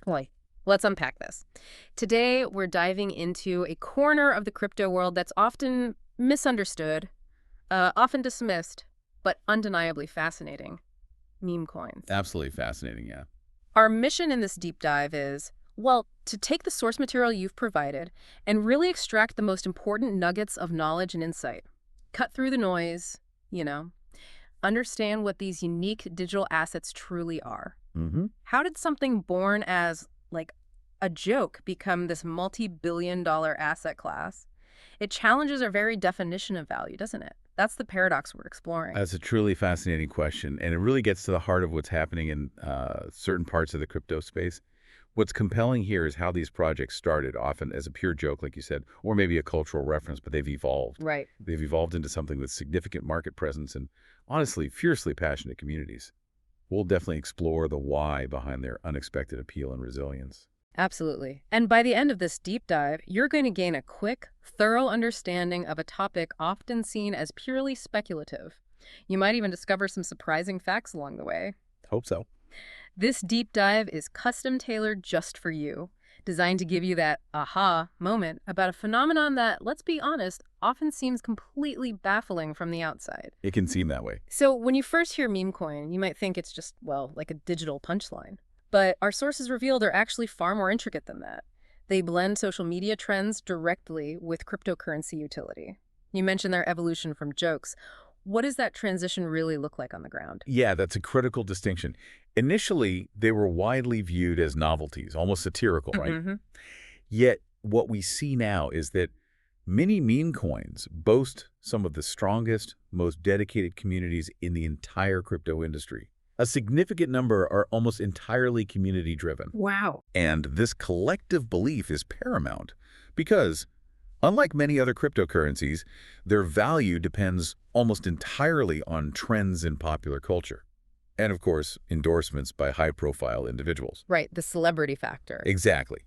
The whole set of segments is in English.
Boy, let's unpack this. Today, we're diving into a corner of the crypto world that's often misunderstood, often dismissed, but undeniably fascinating: meme coins. Absolutely fascinating, yeah. Our mission in this deep dive is, well, to take the source material you've provided and really extract the most important nuggets of knowledge and insight. Cut through the noise, you know, understand what these unique digital assets truly are. How did something born as, like, a joke become this multi-billion-dollar asset class? It challenges our very definition of value, doesn't it? That's the paradox we're exploring. That's a truly fascinating question, and it really gets to the heart of what's happening in certain parts of the crypto space. What's compelling here is how these projects started, often as a pure joke, like you said, or maybe a cultural reference, but they've evolved. Right. They've evolved into something with significant market presence and, honestly, fiercely passionate communities. We'll definitely explore the why behind their unexpected appeal and resilience. Absolutely. And by the end of this deep dive, you're going to gain a quick, thorough understanding of a topic often seen as purely speculative. You might even discover some surprising facts along the way. Hope so. This deep dive is custom-tailored just for you, designed to give you that aha moment about a phenomenon that, let's be honest, often seems completely baffling from the outside. It can seem that way. So when you first hear Memecoin, you might think it's just, well, like a digital punchline. But our sources reveal they're actually far more intricate than that. They blend social media trends directly with cryptocurrency utility. You mentioned their evolution from jokes. What does that transition really look like on the ground? Yeah, that's a critical distinction. Initially, they were widely viewed as novelties, almost satirical, right? Yet, what we see now is that many meme coins boast some of the strongest, most dedicated communities in the entire crypto industry. A significant number are almost entirely community-driven. Wow. And this collective belief is paramount because, unlike many other cryptocurrencies, their value depends almost entirely on trends in popular culture. And, of course, endorsements by high-profile individuals. Right, the celebrity factor. Exactly.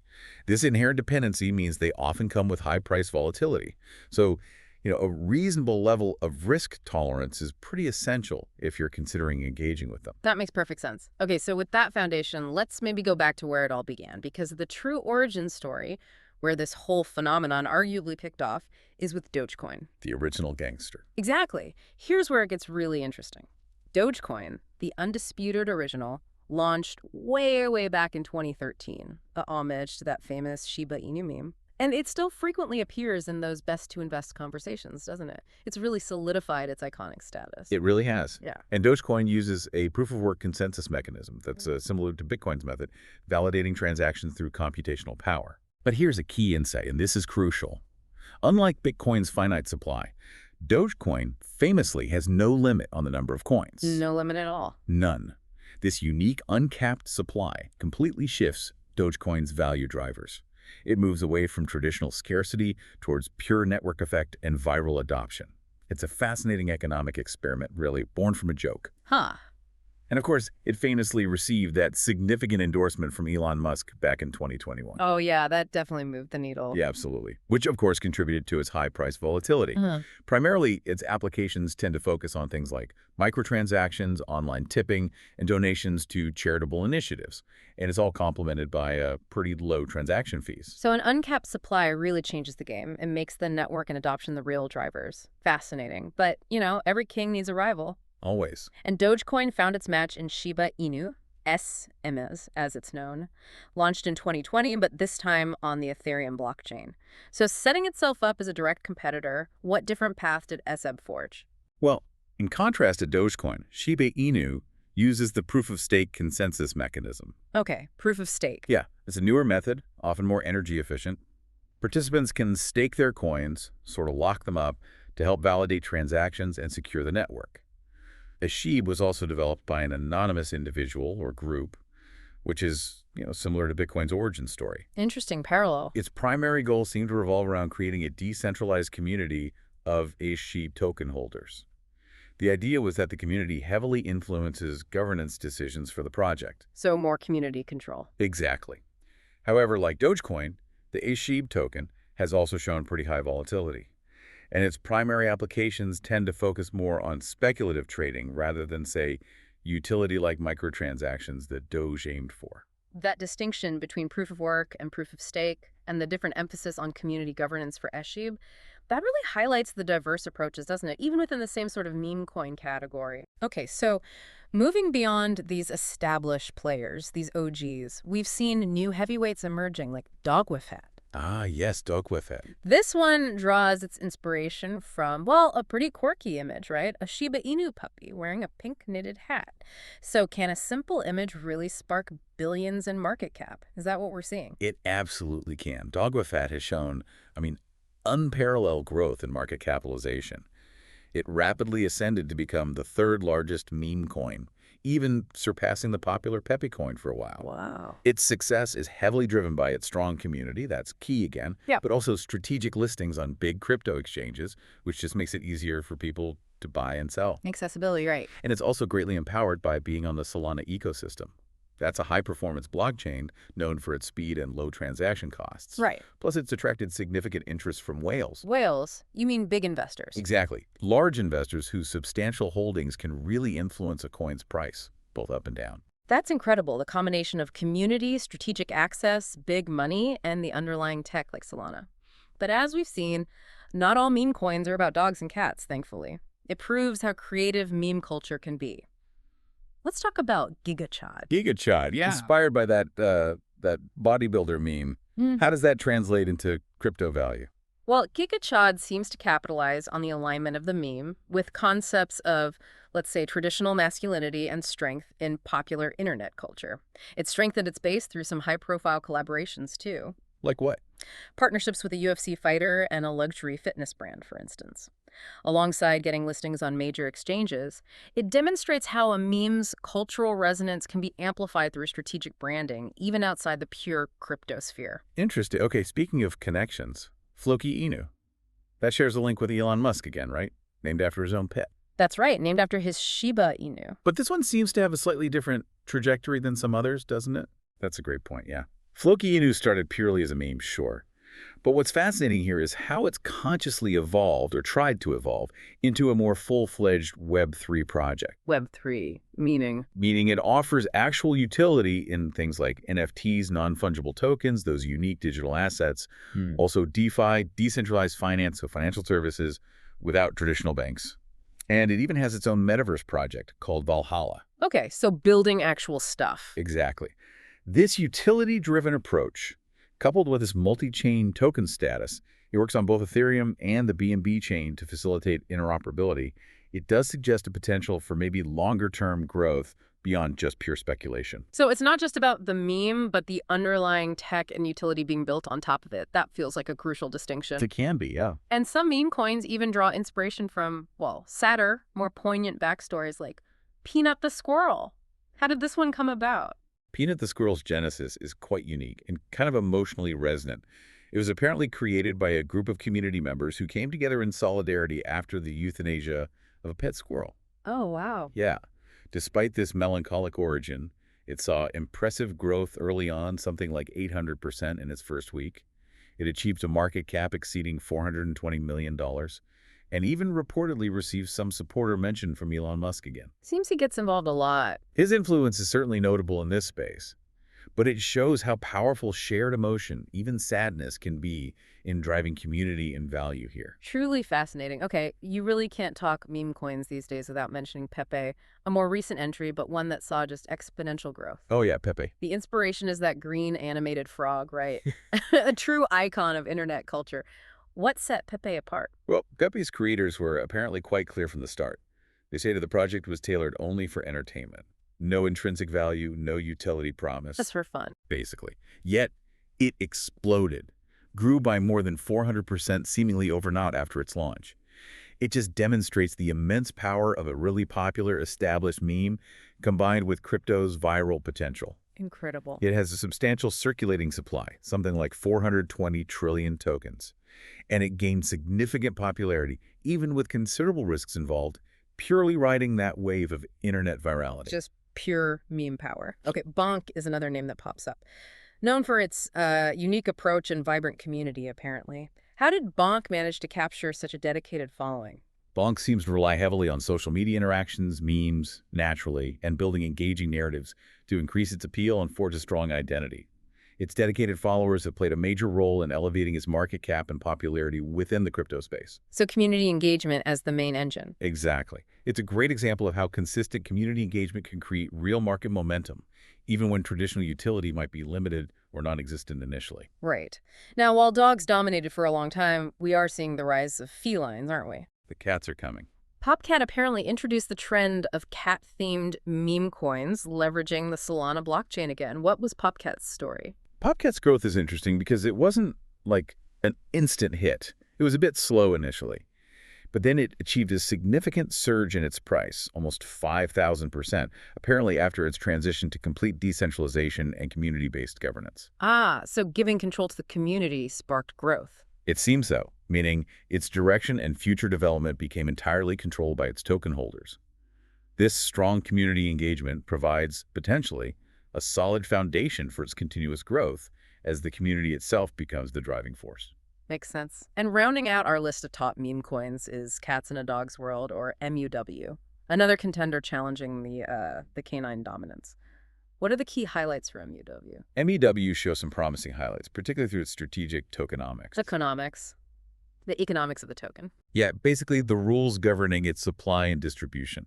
This inherent dependency means they often come with high price volatility. So, a reasonable level of risk tolerance is pretty essential if you're considering engaging with them. That makes perfect sense. Okay, so with that foundation, let's maybe go back to where it all began, because the true origin story, where this whole phenomenon arguably kicked off, is with Dogecoin. The original gangster. Exactly. Here's where it gets really interesting. Dogecoin, the undisputed original, launched way, way back in 2013, a homage to that famous Shiba Inu meme. And it still frequently appears in those best-to-invest conversations, doesn't it? It's really solidified its iconic status. It really has. Yeah. And Dogecoin uses a proof-of-work consensus mechanism that's similar to Bitcoin's method, validating transactions through computational power. But here's a key insight, and this is crucial. Unlike Bitcoin's finite supply, Dogecoin famously has no limit on the number of coins. No limit at all. None. This unique, uncapped supply completely shifts Dogecoin's value drivers. It moves away from traditional scarcity towards pure network effect and viral adoption. It's a fascinating economic experiment, really, born from a joke. Huh. And of course, it famously received that significant endorsement from Elon Musk back in 2021. Oh, yeah, that definitely moved the needle. Yeah, absolutely. Which, of course, contributed to its high price volatility. Primarily, its applications tend to focus on things like microtransactions, online tipping, and donations to charitable initiatives. And it's all complemented by pretty low transaction fees. So an uncapped supply really changes the game and makes the network and adoption the real drivers. Fascinating. But, every king needs a rival. Always. And Dogecoin found its match in Shiba Inu, SMS as it's known, launched in 2020, but this time on the Ethereum blockchain. So setting itself up as a direct competitor, what different path did SHIB forge? Well, in contrast to Dogecoin, Shiba Inu uses the proof-of-stake consensus mechanism. Okay, proof of stake. Yeah, it's a newer method, often more energy efficient. Participants can stake their coins, sort of lock them up, to help validate transactions and secure the network. A SHIB was also developed by an anonymous individual or group, which is, similar to Bitcoin's origin story. Interesting parallel. Its primary goal seemed to revolve around creating a decentralized community of SHIB token holders. The idea was that the community heavily influences governance decisions for the project. So more community control. Exactly. However, like Dogecoin, the SHIB token has also shown pretty high volatility. And its primary applications tend to focus more on speculative trading rather than, say, utility-like microtransactions that Doge aimed for. That distinction between proof of work and proof of stake and the different emphasis on community governance for SHIB, that really highlights the diverse approaches, doesn't it? Even within the same sort of meme coin category. Okay, so moving beyond these established players, these OGs, we've seen new heavyweights emerging like Dogwifhat. Ah, yes, Dogwifhat. This one draws its inspiration from, well, a pretty quirky image, right? A Shiba Inu puppy wearing a pink knitted hat. So can a simple image really spark billions in market cap? Is that what we're seeing? It absolutely can. Dogwifhat has shown, unparalleled growth in market capitalization. It rapidly ascended to become the third largest meme coin, even surpassing the popular Pepe coin for a while. Wow. Its success is heavily driven by its strong community, that's key again, but also strategic listings on big crypto exchanges, which just makes it easier for people to buy and sell. Accessibility, right. And it's also greatly empowered by being on the Solana ecosystem. That's a high-performance blockchain known for its speed and low transaction costs. Right. Plus, it's attracted significant interest from whales. Whales? You mean big investors? Exactly. Large investors whose substantial holdings can really influence a coin's price, both up and down. That's incredible, the combination of community, strategic access, big money, and the underlying tech like Solana. But as we've seen, not all meme coins are about dogs and cats, thankfully. It proves how creative meme culture can be. Let's talk about GigaChad. GigaChad, yeah. Inspired by that bodybuilder meme. How does that translate into crypto value? Well, GigaChad seems to capitalize on the alignment of the meme with concepts of, let's say, traditional masculinity and strength in popular internet culture. It strengthened its base through some high-profile collaborations, too. Like what? Partnerships with a UFC fighter and a luxury fitness brand, for instance. Alongside getting listings on major exchanges, it demonstrates how a meme's cultural resonance can be amplified through strategic branding, even outside the pure crypto sphere. Interesting. Okay, speaking of connections, Floki Inu. That shares a link with Elon Musk again, right? Named after his own pet. That's right, named after his Shiba Inu. But this one seems to have a slightly different trajectory than some others, doesn't it? That's a great point, yeah. Floki Inu started purely as a meme, sure. But what's fascinating here is how it's consciously evolved, or tried to evolve, into a more full-fledged Web3 project. Web3, meaning? Meaning it offers actual utility in things like NFTs, non-fungible tokens, those unique digital assets, also DeFi, decentralized finance, so financial services, without traditional banks. And it even has its own metaverse project called Valhalla. Okay, so building actual stuff. Exactly. This utility-driven approach, coupled with this multi-chain token status, it works on both Ethereum and the BNB chain to facilitate interoperability. It does suggest a potential for maybe longer-term growth beyond just pure speculation. So it's not just about the meme, but the underlying tech and utility being built on top of it. That feels like a crucial distinction. It can be, yeah. And some meme coins even draw inspiration from, well, sadder, more poignant backstories like Peanut the Squirrel. How did this one come about? Peanut the Squirrel's genesis is quite unique and kind of emotionally resonant. It was apparently created by a group of community members who came together in solidarity after the euthanasia of a pet squirrel. Oh, wow. Yeah. Despite this melancholic origin, it saw impressive growth early on, something like 800% in its first week. It achieved a market cap exceeding $420 million, and even reportedly received some support or mention from Elon Musk again. Seems he gets involved a lot. His influence is certainly notable in this space, but it shows how powerful shared emotion, even sadness, can be in driving community and value here. Truly fascinating. Okay, you really can't talk meme coins these days without mentioning Pepe, a more recent entry, but one that saw just exponential growth. Oh yeah, Pepe. The inspiration is that green animated frog, right? A true icon of internet culture. What set Pepe apart? Well, Pepe's creators were apparently quite clear from the start. They say that the project was tailored only for entertainment. No intrinsic value, no utility promise. Just for fun. Basically. Yet, it exploded. Grew by more than 400% seemingly overnight after its launch. It just demonstrates the immense power of a really popular, established meme combined with crypto's viral potential. Incredible. It has a substantial circulating supply, something like 420 trillion tokens. And it gained significant popularity, even with considerable risks involved, purely riding that wave of internet virality. Just pure meme power. Okay, Bonk is another name that pops up. Known for its unique approach and vibrant community, apparently. How did Bonk manage to capture such a dedicated following? Bonk seems to rely heavily on social media interactions, memes, naturally, and building engaging narratives to increase its appeal and forge a strong identity. Its dedicated followers have played a major role in elevating its market cap and popularity within the crypto space. So community engagement as the main engine. Exactly. It's a great example of how consistent community engagement can create real market momentum, even when traditional utility might be limited or non-existent initially. Right. Now, while dogs dominated for a long time, we are seeing the rise of felines, aren't we? The cats are coming. Popcat apparently introduced the trend of cat-themed meme coins, leveraging the Solana blockchain again. What was Popcat's story? Popcat's growth is interesting because it wasn't like an instant hit. It was a bit slow initially, but then it achieved a significant surge in its price, almost 5,000%, apparently after its transition to complete decentralization and community-based governance. Ah, so giving control to the community sparked growth. It seems so, meaning its direction and future development became entirely controlled by its token holders. This strong community engagement provides, potentially, a solid foundation for its continuous growth as the community itself becomes the driving force. Makes sense. And rounding out our list of top meme coins is Cats in a Dog's World, or MUW, another contender challenging the canine dominance. What are the key highlights for MUW? MEW shows some promising highlights, particularly through its strategic tokenomics. The economics of the token. Yeah, basically the rules governing its supply and distribution.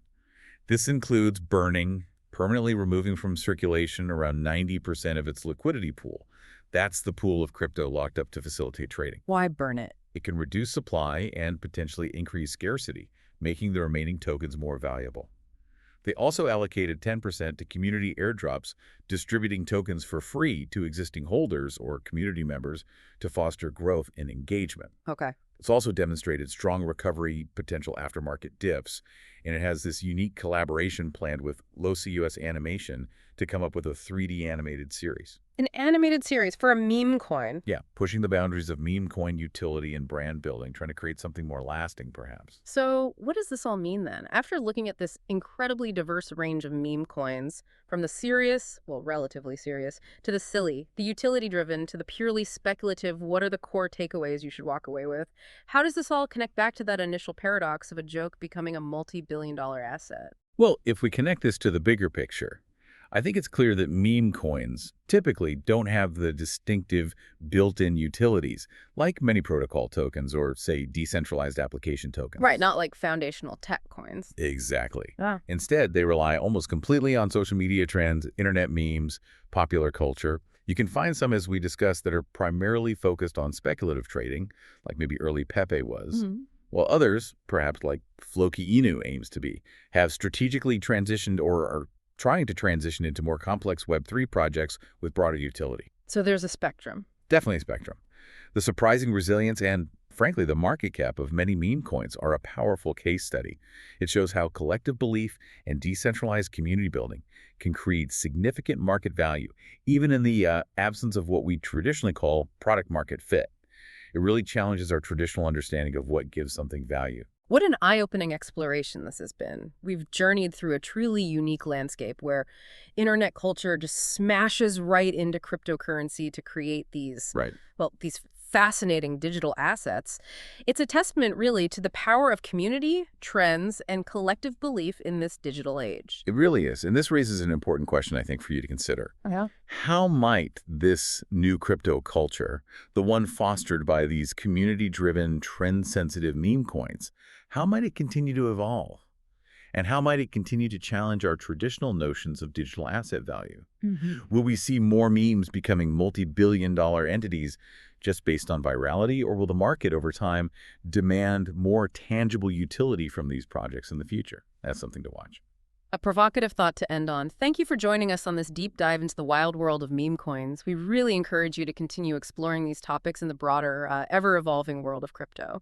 This includes burning, permanently removing from circulation around 90% of its liquidity pool. That's the pool of crypto locked up to facilitate trading. Why burn it? It can reduce supply and potentially increase scarcity, making the remaining tokens more valuable. They also allocated 10% to community airdrops, distributing tokens for free to existing holders or community members to foster growth and engagement. Okay. It's also demonstrated strong recovery potential aftermarket diffs, and it has this unique collaboration planned with LoCUS Animation to come up with a 3D animated series. An animated series for a meme coin? Yeah, pushing the boundaries of meme coin utility and brand building, trying to create something more lasting, perhaps. So what does this all mean then? After looking at this incredibly diverse range of meme coins, from the serious, well, relatively serious, to the silly, the utility-driven, to the purely speculative, what are the core takeaways you should walk away with? How does this all connect back to that initial paradox of a joke becoming a multi-billion-dollar asset? Well, if we connect this to the bigger picture, I think it's clear that meme coins typically don't have the distinctive built-in utilities, like many protocol tokens or, say, decentralized application tokens. Right, not like foundational tech coins. Exactly. Ah. Instead, they rely almost completely on social media trends, internet memes, popular culture. You can find some, as we discussed, that are primarily focused on speculative trading, like maybe early Pepe was. While others, perhaps like Floki Inu aims to be, have strategically transitioned or are trying to transition into more complex Web3 projects with broader utility. So there's a spectrum. Definitely a spectrum. The surprising resilience and, frankly, the market cap of many meme coins are a powerful case study. It shows how collective belief and decentralized community building can create significant market value, even in the absence of what we traditionally call product market fit. It really challenges our traditional understanding of what gives something value. What an eye-opening exploration this has been. We've journeyed through a truly unique landscape where internet culture just smashes right into cryptocurrency to create these fascinating digital assets. It's a testament, really, to the power of community, trends, and collective belief in this digital age. It really is. And this raises an important question, I think, for you to consider. Yeah. How might this new crypto culture, the one fostered by these community-driven, trend-sensitive meme coins, how might it continue to evolve? And how might it continue to challenge our traditional notions of digital asset value? Will we see more memes becoming multi-billion-dollar entities just based on virality, or will the market over time demand more tangible utility from these projects in the future? That's something to watch. A provocative thought to end on. Thank you for joining us on this deep dive into the wild world of meme coins. We really encourage you to continue exploring these topics in the broader, ever-evolving world of crypto.